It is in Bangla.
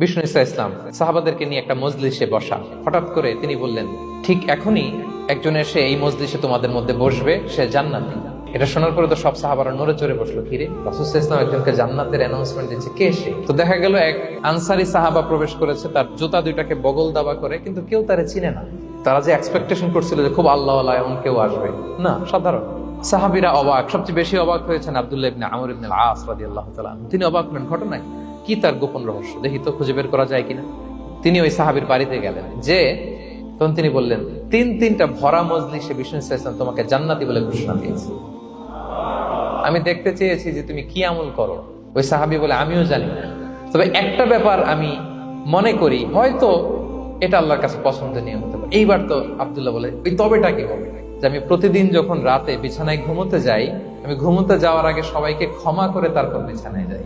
বিষ্ণু ইসা ইসলাম সাহাবাদেরকে নিয়ে একটা মজলিসে বসা, হঠাৎ করে তিনি বললেন, ঠিক এখনই একজন এসে এই মজলিসে তোমাদের মধ্যে বসবে, সে জান্নাতি। এটা শোনার পরে তো সব সাহাবারা নড়ে চড়ে বসলো, কিরে রাসূল সাল্লাল্লাহু আলাইহি ওয়াসাল্লাম একজনকে জান্নাতের অ্যানাউন্সমেন্ট দিচ্ছে, কে সে? তো দেখা গেল এক আনসারী সাহাবা প্রবেশ করেছে, তার জুতা দুইটাকে বগল দাবা করে, কিন্তু কেউ তারে চিনে না। তারা যে এক্সপেকটেশন করছিল যে খুব আল্লাহওয়ালা এমন কেউ আসবে, না, সাধারণ সাহাবীরা অবাক। সবচেয়ে বেশি অবাক হয়েছেন আব্দুল্লাহ ইবনে আমর ইবনে আল-আস রাদিয়াল্লাহু তাআলা। তিনি অবাক হলেন, ঘটনা কি, তার গোপন রহস্য দেখি তো, খুঁজে বের করা যায় কিনা। তিনি ওই সাহাবীর বাড়িতে গেলেন, যে তখন তিনি বললেন, তিনটা ভরা মজলিসে বিষ্ণু ইসা ইসলাম তোমাকে জান্নাতি বলে ঘোষণা দিয়েছে। আমি দেখতে চেয়েছি যে তুমি কি আমল করো। ওই সাহাবী বলে, আমিও জানি না, তবে একটা ব্যাপার আমি মনে করি, হয়তো এটা আল্লাহর কাছে পছন্দনীয় হতে পারে। এইবার তো আব্দুল্লাহ বলে, ওই তবেটা কি হবে? যে আমি প্রতিদিন যখন রাতে বিছানায় ঘুমোতে যাই, আমি ঘুমোতে যাওয়ার আগে সবাইকে ক্ষমা করে তারপর বিছানায় যাই।